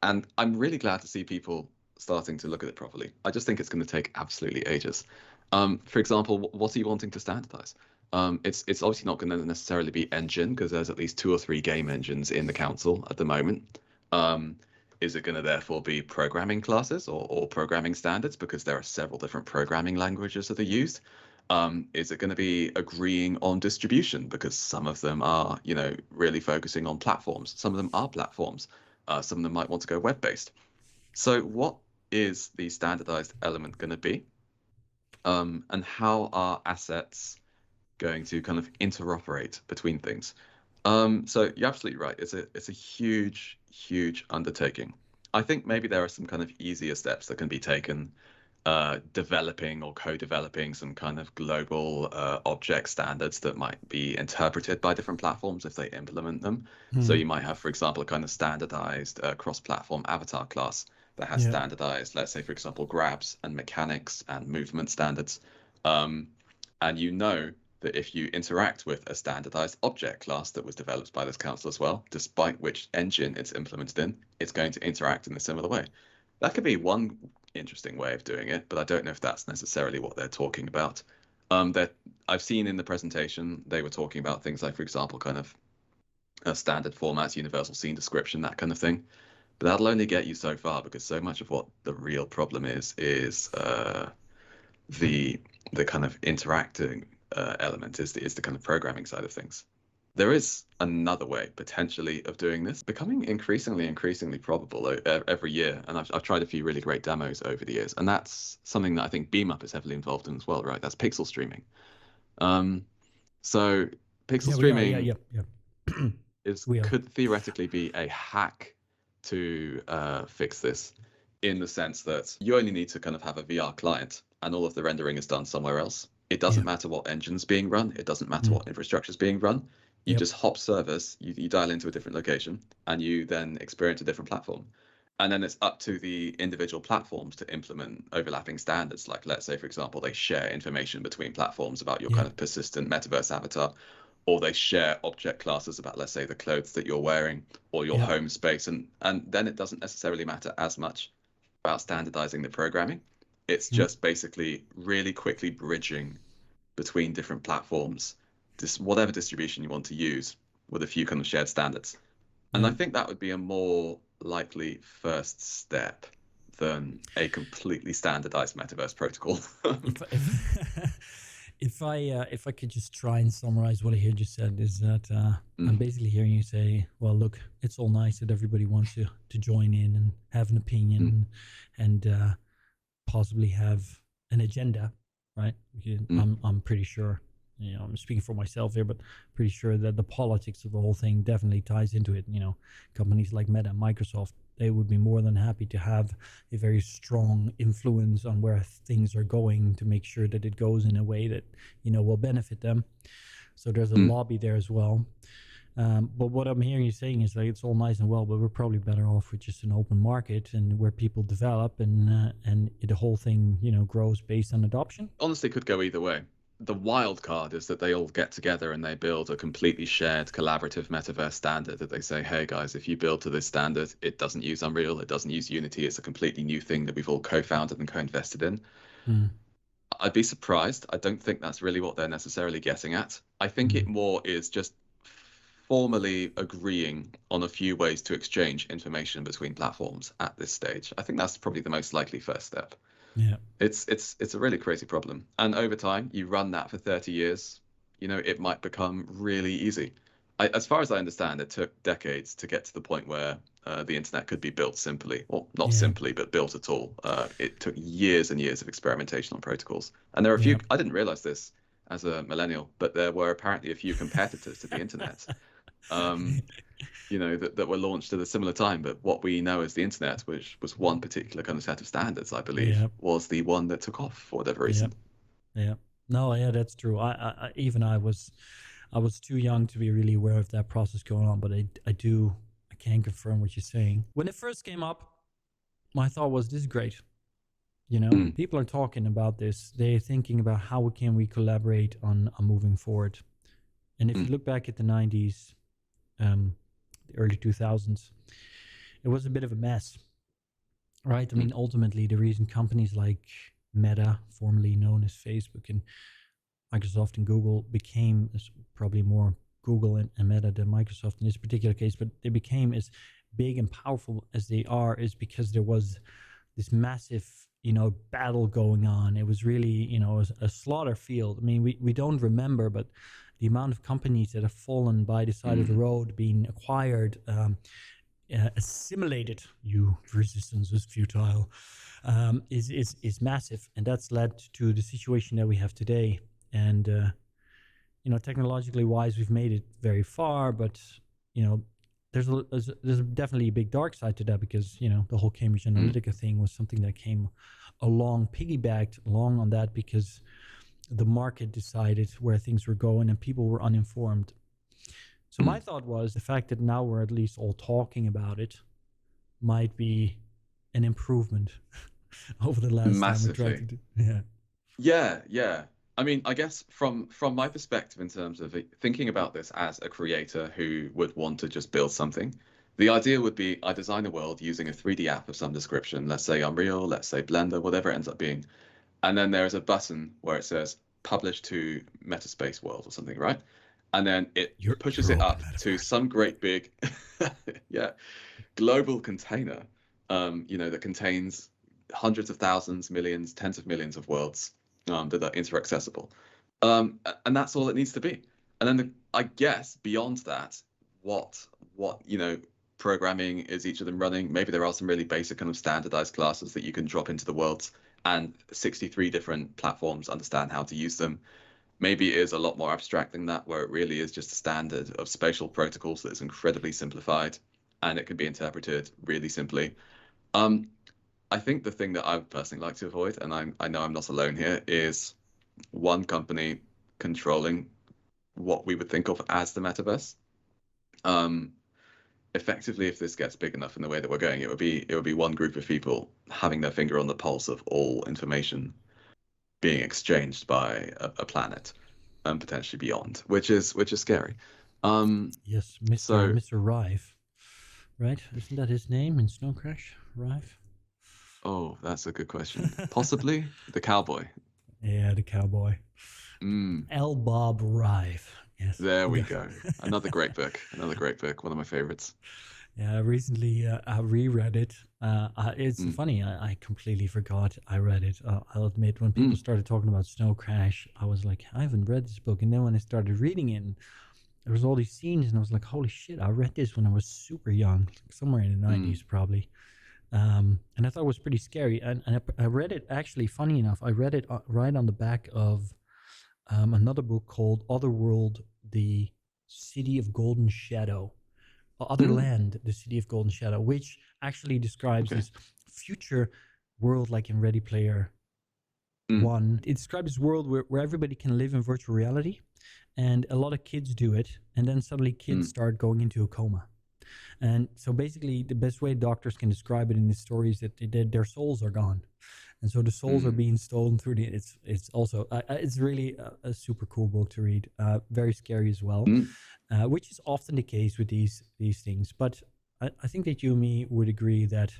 And I'm really glad to see people starting to look at it properly. I just think it's going to take absolutely ages. For example, what are you wanting to standardize? It's obviously not going to necessarily be engine, because there's at least 2 or 3 game engines in the council at the moment. Is it going to therefore be programming classes or programming standards, because there are several different programming languages that are used? Is it going to be agreeing on distribution, because some of them are, really focusing on platforms. Some of them are platforms. Some of them might want to go web-based. So what is the standardized element going to be? And how are assets going to kind of interoperate between things? So you're absolutely right. It's a huge, huge undertaking. I think maybe there are some kind of easier steps that can be taken, developing or co-developing some kind of global object standards that might be interpreted by different platforms if they implement them. So you might have, for example, a kind of standardized cross-platform avatar class that has standardized, let's say, for example, grabs and mechanics and movement standards. And that if you interact with a standardized object class that was developed by this council as well, despite which engine it's implemented in, it's going to interact in a similar way. That could be one interesting way of doing it, but I don't know if that's necessarily what they're talking about. That I've seen in the presentation, they were talking about things like, for example, kind of standard formats, universal scene description, that kind of thing. But that'll only get you so far, because so much of what the real problem is the kind of interacting element is the kind of programming side of things. There is another way potentially of doing this, becoming increasingly probable every year, and I've tried a few really great demos over the years, and that's something that I think BeamUp is heavily involved in as well, right? That's pixel streaming. So pixel streaming could theoretically be a hack to fix this, in the sense that you only need to kind of have a VR client and all of the rendering is done somewhere else. It doesn't matter what engine's being run. It doesn't matter what infrastructure is being run. You just hop servers, you dial into a different location, and you then experience a different platform. And then it's up to the individual platforms to implement overlapping standards. Like, let's say, for example, they share information between platforms about your kind of persistent metaverse avatar, or they share object classes about, let's say, the clothes that you're wearing or your home space. And then it doesn't necessarily matter as much about standardizing the programming. It's just basically really quickly bridging between different platforms, whatever distribution you want to use, with a few kind of shared standards. And I think that would be a more likely first step than a completely standardized metaverse protocol. If I could just try and summarize what I hear you said, is that I'm basically hearing you say, well, look, it's all nice that everybody wants to join in and have an opinion and possibly have an agenda, right? I'm pretty sure, I'm speaking for myself here, but pretty sure that the politics of the whole thing definitely ties into it. Companies like Meta and Microsoft, they would be more than happy to have a very strong influence on where things are going to make sure that it goes in a way that, will benefit them. So there's a lobby there as well. But what I'm hearing you saying is like, it's all nice and well, but we're probably better off with just an open market and where people develop and the whole thing, grows based on adoption. Honestly, could go either way. The wild card is that they all get together and they build a completely shared collaborative metaverse standard that they say, hey guys, if you build to this standard, it doesn't use Unreal, it doesn't use Unity, it's a completely new thing that we've all co-founded and co-invested in. I'd be surprised. I don't think that's really what they're necessarily getting at. I think it more is just formally agreeing on a few ways to exchange information between platforms at this stage. I think that's probably the most likely first step. Yeah, it's a really crazy problem, and over time you run that for 30 years, it might become really easy. As far as I understand, it took decades to get to the point where the internet could be built simply, or not simply, but built at all. It took years and years of experimentation on protocols, and there are a few. I didn't realize this as a millennial, but there were apparently a few competitors to the internet. That were launched at a similar time, but what we know as the internet, which was one particular kind of set of standards, I believe, was the one that took off for whatever reason. That's true. I was too young to be really aware of that process going on, but I can confirm what you're saying. When it first came up, my thought was, this is great. People are talking about this. They're thinking about how can we collaborate on moving forward. And if you look back at the 90s, the early 2000s, it was a bit of a mess, right? I mean, ultimately, the reason companies like Meta, formerly known as Facebook, and Microsoft and Google became probably more Google and Meta than Microsoft in this particular case, but they became as big and powerful as they are is because there was this massive, battle going on. It was really, a slaughter field. I mean, we don't remember, but the amount of companies that have fallen by the side of the road, being acquired, assimilated, resistance is futile, is massive. And that's led to the situation that we have today. And, technologically wise, we've made it very far, but, there's definitely a big dark side to that because, the whole Cambridge Analytica thing was something that came along, piggybacked along on that because the market decided where things were going and people were uninformed. So my thought was the fact that now we're at least all talking about it might be an improvement over the last Massively. time we tried to do. Yeah. I mean, I guess from my perspective in terms of thinking about this as a creator who would want to just build something, the idea would be I design a world using a 3D app of some description, let's say Unreal, let's say Blender, whatever it ends up being. And then there is a button where it says publish to Metaspace World or something, right? And then it pushes it up to some great big global container, that contains hundreds of thousands, millions, tens of millions of worlds that are interaccessible. And that's all it needs to be. And then I guess beyond that, what programming is each of them running? Maybe there are some really basic kind of standardized classes that you can drop into the worlds, and 63 different platforms understand how to use them. Maybe it is a lot more abstract than that, where it really is just a standard of spatial protocols that is incredibly simplified and it can be interpreted really simply. I think the thing that I would personally like to avoid, and I know I'm not alone here, is one company controlling what we would think of as the metaverse. Effectively, if this gets big enough in the way that we're going, it would be one group of people having their finger on the pulse of all information being exchanged by a planet and potentially beyond, which is scary. Yes, Mr. Rive, right? Isn't that his name in Snow Crash? Rive? Oh, that's a good question. Possibly the cowboy. Yeah, the cowboy. L. Bob Rive. Yes. There we go. Another great book. One of my favorites. Yeah, recently I reread it, It's funny. I completely forgot I read it. I'll admit, when people started talking about Snow Crash, I was like, I haven't read this book. And then when I started reading it, there was all these scenes, and I was like, holy shit, I read this when I was super young, somewhere in the 90s probably. And I thought it was pretty scary. And I read it, actually, funny enough, I read it right on the back of another book called Otherworld, the City of Golden Shadow. Otherland, the City of Golden Shadow, which actually describes this future world like in Ready Player One. It describes this world where everybody can live in virtual reality, and a lot of kids do it, and then suddenly kids start going into a coma. And so basically the best way doctors can describe it in this story is that their souls are gone. And so the souls are being stolen through it's also, it's really a super cool book to read. Very scary as well, which is often the case with these things. But I think that you and me would agree that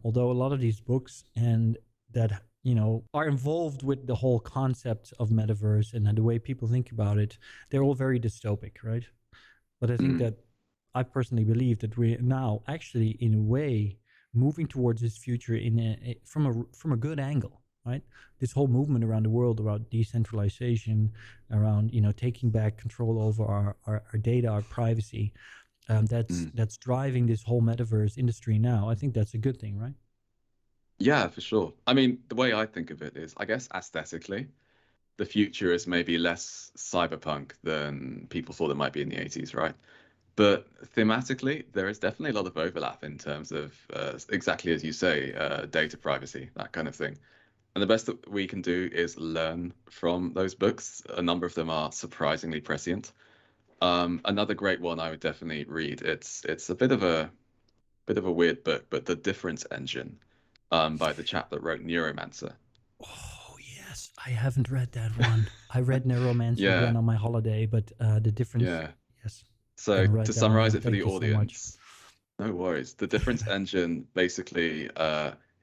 although a lot of these books and that, are involved with the whole concept of metaverse and the way people think about it, they're all very dystopic, right? But I think that I personally believe that we're now actually, in a way, moving towards this future from a good angle, right? This whole movement around the world about decentralization, around taking back control over our data, our privacy, that's driving this whole metaverse industry now. I think that's a good thing, right? Yeah, for sure. I mean, the way I think of it is, I guess aesthetically, the future is maybe less cyberpunk than people thought it might be in the 80s, right? But thematically, there is definitely a lot of overlap in terms of exactly as you say, data privacy, that kind of thing. And the best that we can do is learn from those books. A number of them are surprisingly prescient. Another great one I would definitely read. It's a bit of a weird book, but The Difference Engine, by the chap that wrote Neuromancer. Oh yes, I haven't read that one. I read Neuromancer again on my holiday, but The Difference. Yeah. Yes. So to summarize it for the audience, no worries. The Difference Engine basically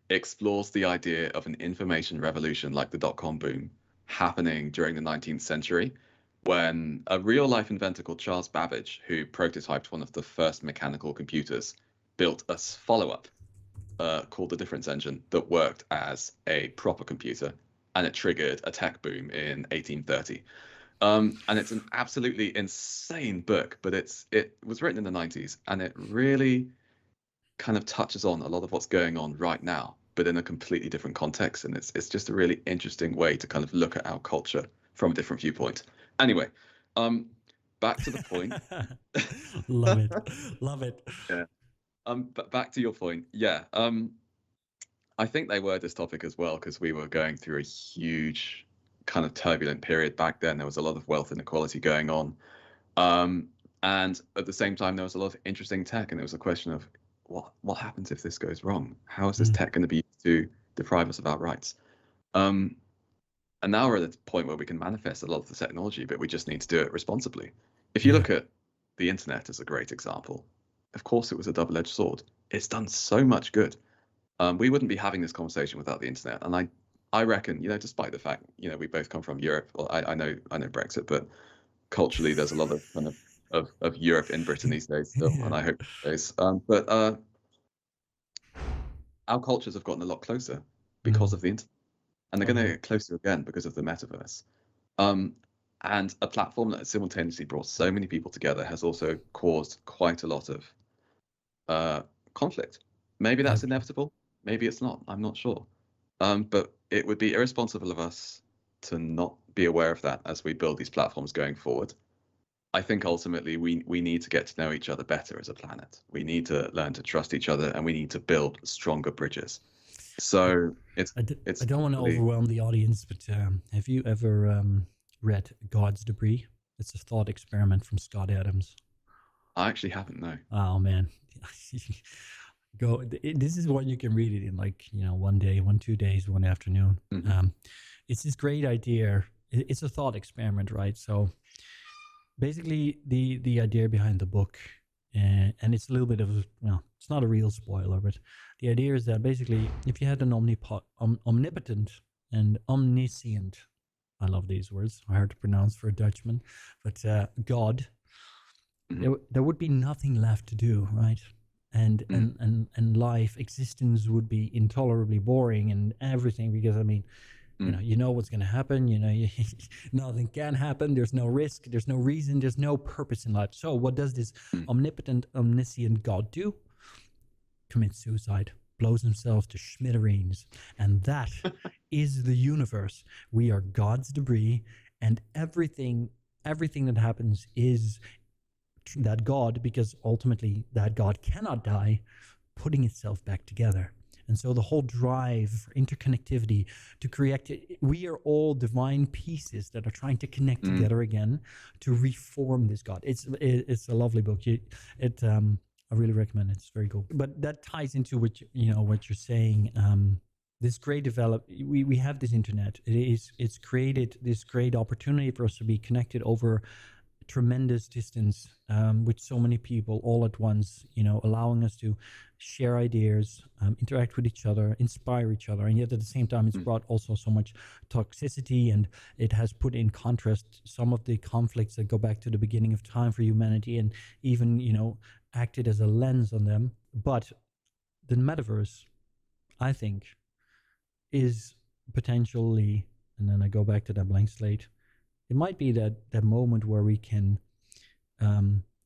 explores the idea of an information revolution like the dot-com boom happening during the 19th century, when a real-life inventor called Charles Babbage, who prototyped one of the first mechanical computers, built a follow-up called the Difference Engine that worked as a proper computer, and it triggered a tech boom in 1830. And it's an absolutely insane book, but it was written in the 90s, and it really kind of touches on a lot of what's going on right now, but in a completely different context. And it's just a really interesting way to kind of look at our culture from a different viewpoint. Anyway, back to the point. Love it. Love it. Yeah. But back to your point. Yeah. I think they were dystopic as well, because we were going through a huge kind of turbulent period back then. There was a lot of wealth inequality going on. And at the same time, there was a lot of interesting tech, and it was a question of what happens if this goes wrong? How is this tech going to be used to deprive us of our rights? And now we're at the point where we can manifest a lot of the technology, but we just need to do it responsibly. If you look at the internet as a great example, of course it was a double-edged sword. It's done so much good. We wouldn't be having this conversation without the internet. And I reckon, despite the fact, we both come from Europe. Well, I know Brexit, but culturally, there's a lot of kind of Europe in Britain these days still, and I hope it is. But our cultures have gotten a lot closer because of the internet, and they're going to get closer again because of the metaverse. And a platform that has simultaneously brought so many people together has also caused quite a lot of conflict. Maybe that's inevitable. Maybe it's not. I'm not sure. But it would be irresponsible of us to not be aware of that as we build these platforms going forward. I think ultimately we need to get to know each other better as a planet. We need to learn to trust each other, and we need to build stronger bridges. So I don't want to overwhelm the audience, but have you ever read God's Debris? It's a thought experiment from Scott Adams. I actually haven't, no. Oh man. This is one you can read it in 1 day, 2 days, one afternoon. It's this great idea. It's a thought experiment, right? So basically the idea behind the book, and it's a little bit of it's not a real spoiler, but the idea is that basically if you had an omnipotent and omniscient, I love these words, hard to pronounce for a Dutchman, but God, there would be nothing left to do, right? and life existence would be intolerably boring and everything, because I mean, you know what's going to happen, nothing can happen, there's no risk, there's no reason, there's no purpose in life. So what does this omnipotent, omniscient God do? Commits suicide, blows himself to smithereens, and that is the universe. We are God's debris, and everything that happens is that God, because ultimately that God cannot die, putting itself back together. And so the whole drive for interconnectivity to create, we are all divine pieces that are trying to connect together again to reform this God. It's a lovely book. I really recommend it. It's very cool. But that ties into what what you're saying. This great we have this internet. It's created this great opportunity for us to be connected over tremendous distance with so many people all at once, allowing us to share ideas, interact with each other, inspire each other. And yet at the same time, it's brought also so much toxicity, and it has put in contrast some of the conflicts that go back to the beginning of time for humanity, and even, acted as a lens on them. But the metaverse, I think, is potentially, and then I go back to that blank slate, it might be that moment where we can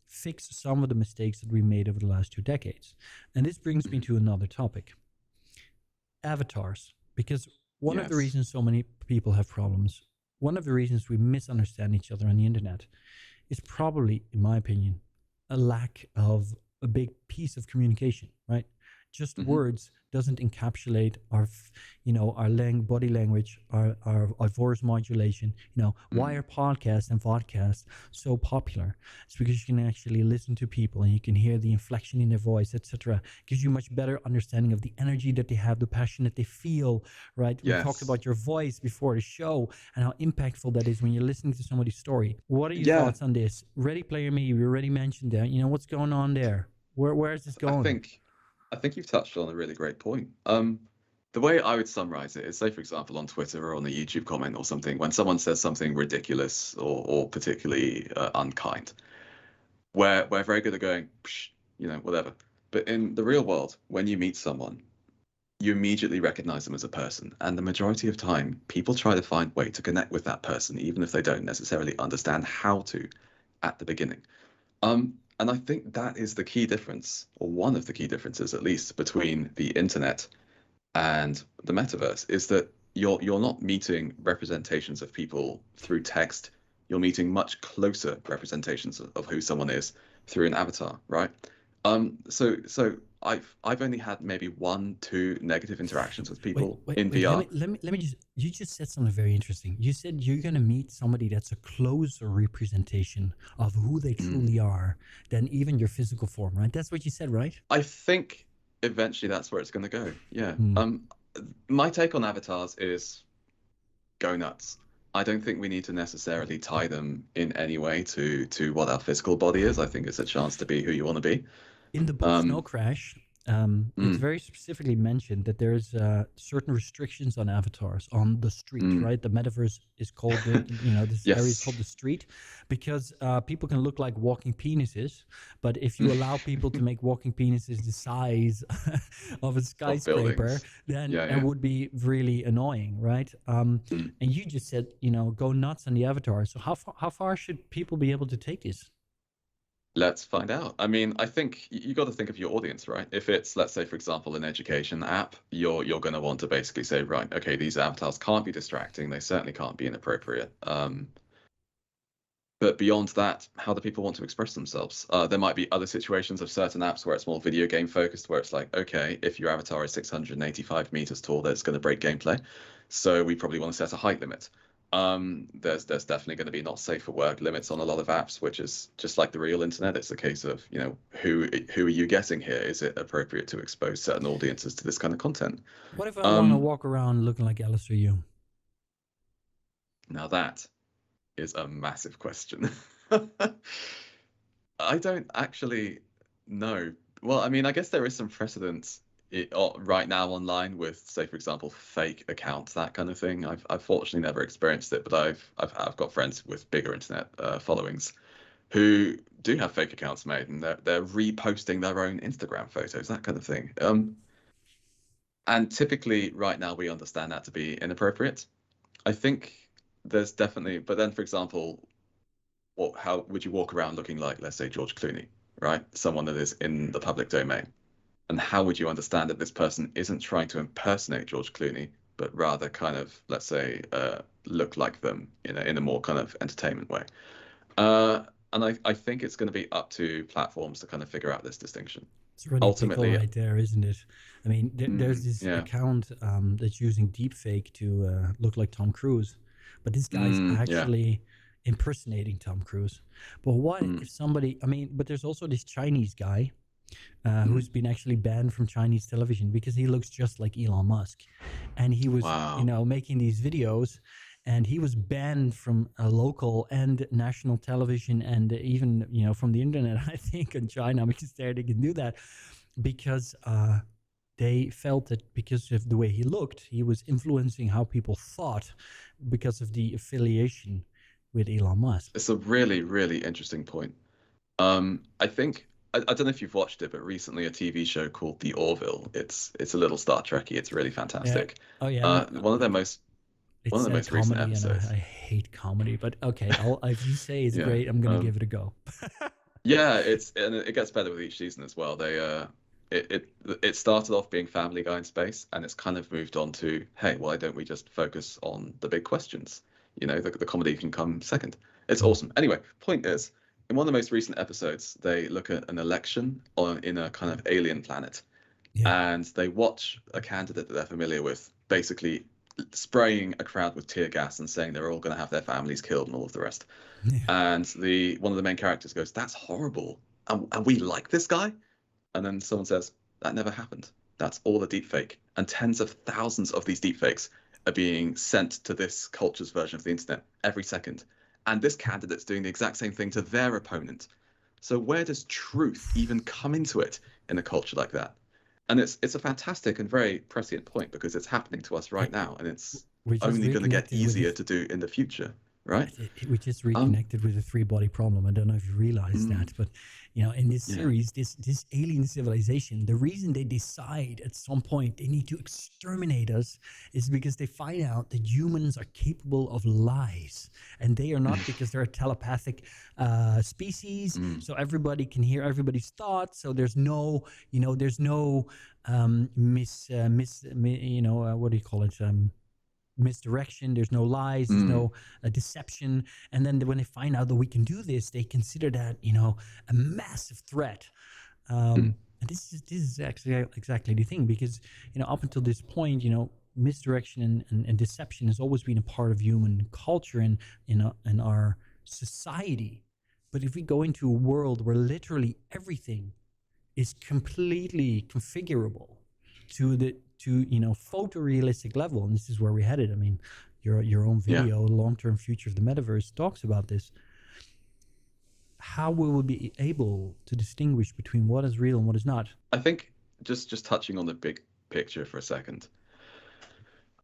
fix some of the mistakes that we made over the last 2 decades. And this brings me to another topic. Avatars. Because one of the reasons so many people have problems, one of the reasons we misunderstand each other on the internet, is probably, in my opinion, a lack of a big piece of communication, right? Just words doesn't encapsulate our body language, our voice modulation. Why are podcasts and vodcasts so popular? It's because you can actually listen to people and you can hear the inflection in their voice, etc. Gives you much better understanding of the energy that they have, the passion that they feel, right? We talked about your voice before the show and how impactful that is when you're listening to somebody's story. What are your thoughts on this? Ready Player Me, you already mentioned that. What's going on there? Where is this going? I think you've touched on a really great point. The way I would summarize it is, say, for example, on Twitter or on a YouTube comment or something, when someone says something ridiculous or particularly unkind, we're very good at going, psh, whatever. But in the real world, when you meet someone, you immediately recognize them as a person. And the majority of time, people try to find a way to connect with that person, even if they don't necessarily understand how to at the beginning. And I think that is the key difference, or one of the key differences, at least, between the internet and the metaverse, is that you're not meeting representations of people through text. You're meeting much closer representations of who someone is through an avatar, right? So I've only had maybe 1-2 negative interactions with people in VR. Let me just, you just said something very interesting. You said you're going to meet somebody that's a closer representation of who they truly are than even your physical form, right? That's what you said, right? I think eventually that's where it's going to go. Yeah. My take on avatars is go nuts. I don't think we need to necessarily tie them in any way to what our physical body is. I think it's a chance to be who you want to be. In the book Snow Crash, it's very specifically mentioned that there's certain restrictions on avatars on the street, right? The metaverse is called, this area is called the street, because people can look like walking penises. But if you allow people to make walking penises the size of a skyscraper, then it would be really annoying, right? And you just said, go nuts on the avatar. So how far should people be able to take this? Let's find out. I mean, I think you got to think of your audience, right? If it's, let's say, for example, an education app, you're going to want to basically say, right, okay, these avatars can't be distracting. They certainly can't be inappropriate. But beyond that, how do people want to express themselves? There might be other situations of certain apps where it's more video game focused, where it's like, okay, if your avatar is 685 meters tall, that's going to break gameplay. So we probably want to set a height limit. There's definitely going to be not safe for work limits on a lot of apps, which is just like the real internet. It's a case of, who are you getting here? Is it appropriate to expose certain audiences to this kind of content? What if I want to walk around looking like Alistair Hume? Now that is a massive question. I don't actually know. Well, I mean, I guess there is some precedent right now online with, say, for example, fake accounts, that kind of thing. I've fortunately never experienced it, but I've got friends with bigger internet followings who do have fake accounts made, and they're reposting their own Instagram photos, that kind of thing. And typically, right now, we understand that to be inappropriate. I think there's definitely, but then, for example, how would you walk around looking like, let's say, George Clooney, right? Someone that is in the public domain. And how would you understand that this person isn't trying to impersonate George Clooney, but rather kind of, let's say, look like them in a more kind of entertainment way? And I think it's going to be up to platforms to kind of figure out this distinction. It's already ultimately right there, isn't it? I mean, there's this account that's using deepfake to look like Tom Cruise, but this guy's actually impersonating Tom Cruise. But what if somebody? I mean, but there's also this Chinese guy who's been actually banned from Chinese television because he looks just like Elon Musk, and he was, making these videos. And he was banned from a local and national television, and even from the internet, I think, in China, because there they can do that, because they felt that because of the way he looked, he was influencing how people thought because of the affiliation with Elon Musk. It's a really, really interesting point. I think I don't know if you've watched it, but recently a TV show called The Orville. It's a little Star Trek-y. It's really fantastic. Yeah. Oh yeah. One of the most recent episodes. I hate comedy, but okay, if you say it's great, I'm gonna give it a go. Yeah, it gets better with each season as well. It started off being Family Guy in space, and it's kind of moved on to, hey, why don't we just focus on the big questions? The comedy can come second. It's awesome. Anyway, point is, in one of the most recent episodes, they look at an election in a kind of alien planet, and they watch a candidate that they're familiar with basically spraying a crowd with tear gas and saying they're all going to have their families killed and all of the rest. And one of the main characters goes, "That's horrible. And we like this guy?" And then someone says, "That never happened. That's all a deep fake." And tens of thousands of these deep fakes are being sent to this culture's version of the internet every second. And this candidate's doing the exact same thing to their opponent. So where does truth even come into it in a culture like that? And it's a fantastic and very prescient point, because it's happening to us right now, and it's only going to get easier to do in the future, right? We just reconnected with the three-body problem. I don't know if you realize that, but in this series, this alien civilization, the reason they decide at some point they need to exterminate us is because they find out that humans are capable of lies, and they are not, because they're a telepathic species. So everybody can hear everybody's thoughts. So there's no, what do you call it? Misdirection. There's no lies. There's no deception. And then when they find out that we can do this, they consider that a massive threat. And this is actually exactly the thing, because up until this point, misdirection and deception has always been a part of human culture and in our society. But if we go into a world where literally everything is completely configurable to photorealistic level, and this is where we headed. I mean, your own video, Long-Term Future of the Metaverse, talks about this. How will we be able to distinguish between what is real and what is not? I think just touching on the big picture for a second,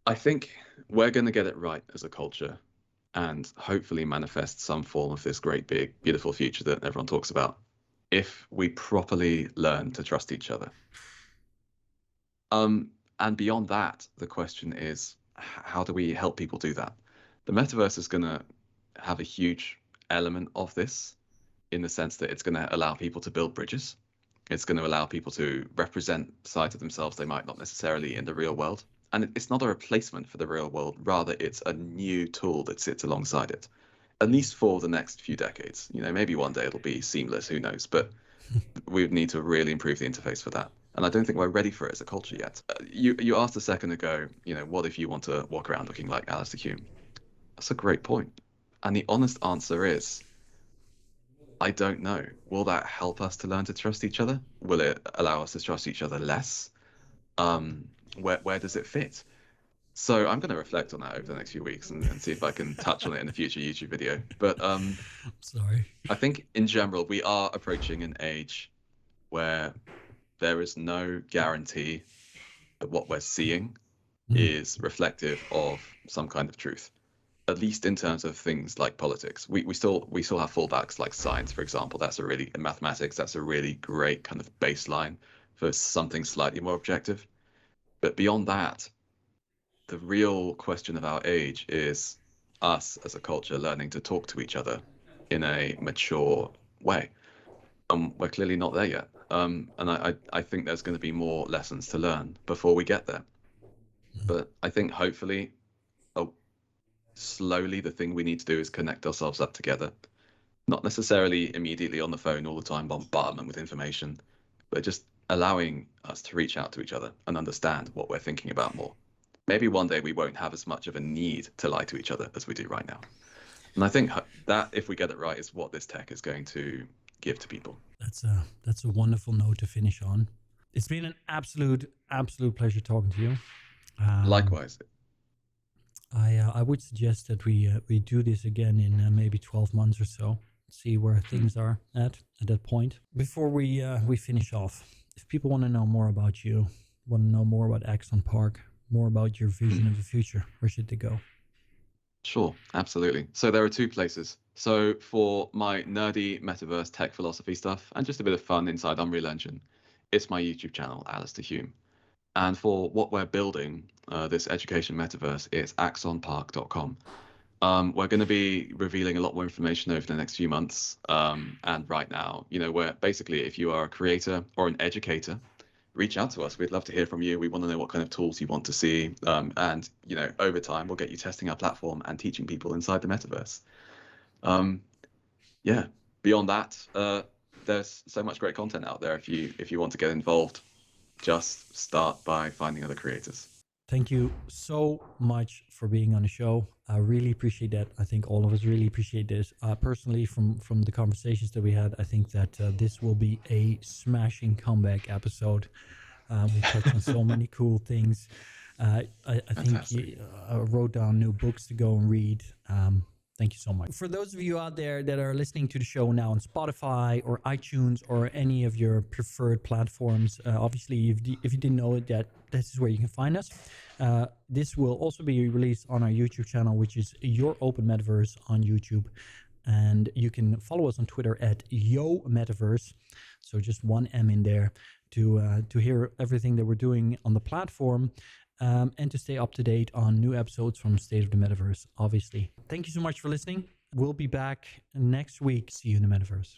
I think we're going to get it right as a culture, and hopefully manifest some form of this great, big, beautiful future that everyone talks about, if we properly learn to trust each other. And beyond that, the question is, how do we help people do that? The metaverse is going to have a huge element of this, in the sense that it's going to allow people to build bridges. It's going to allow people to represent sides of themselves they might not necessarily in the real world. And it's not a replacement for the real world. Rather, it's a new tool that sits alongside it, at least for the next few decades. Maybe one day it'll be seamless, who knows? But we would need to really improve the interface for that. And I don't think we're ready for it as a culture yet. You asked a second ago, what if you want to walk around looking like Alistair Hume? That's a great point. And the honest answer is, I don't know. Will that help us to learn to trust each other? Will it allow us to trust each other less? Where does it fit? So I'm going to reflect on that over the next few weeks and see if I can touch on it in a future YouTube video. But sorry. I think in general, we are approaching an age where there is no guarantee that what we're seeing is reflective of some kind of truth. at least in terms of things like politics. We still have fallbacks like science, for example. In mathematics, that's a really great kind of baseline for something slightly more objective. But beyond that, the real question of our age is us as a culture learning to talk to each other in a mature way. We're clearly not there yet. And I think there's going to be more lessons to learn before we get there. But I think hopefully, slowly, the thing we need to do is connect ourselves up together. Not necessarily immediately on the phone all the time, bombardment with information, but just allowing us to reach out to each other and understand what we're thinking about more. Maybe one day we won't have as much of a need to lie to each other as we do right now. And I think that if we get it right is what this tech is going to give to people. That's a wonderful note to finish on. It's been an absolute pleasure talking to you. Likewise. I would suggest that we do this again in maybe 12 months or so. See where things are at that point. Before we finish off, if people want to know more about you, want to know more about Axon Park, more about your vision of the future, where should they go? Sure, absolutely. So there are two places. So for my nerdy metaverse tech philosophy stuff and just a bit of fun inside Unreal Engine, it's my YouTube channel, Alistair Hume. And for what we're building, this education metaverse, it's axonpark.com. We're going to be revealing a lot more information over the next few months. And right now, we're basically, if you are a creator or an educator, reach out to us. We'd love to hear from you. We want to know what kind of tools you want to see. And, over time, we'll get you testing our platform and teaching people inside the metaverse. Beyond that, there's so much great content out there. If you want to get involved, just start by finding other creators. Thank you so much for being on the show. I really appreciate that. I think all of us really appreciate this. Personally, from the conversations that we had, I think that this will be a smashing comeback episode. We touched on so many cool things. I think I wrote down new books to go and read. Thank you so much. For those of you out there that are listening to the show now on Spotify or iTunes or any of your preferred platforms, obviously, if you didn't know it, that this is where you can find us. This will also be released on our YouTube channel, which is Your Open Metaverse on YouTube. And you can follow us on Twitter at YOM Metaverse. So just one M in there to hear everything that we're doing on the platform. And to stay up to date on new episodes from State of the Metaverse, obviously. Thank you so much for listening. We'll be back next week. See you in the Metaverse.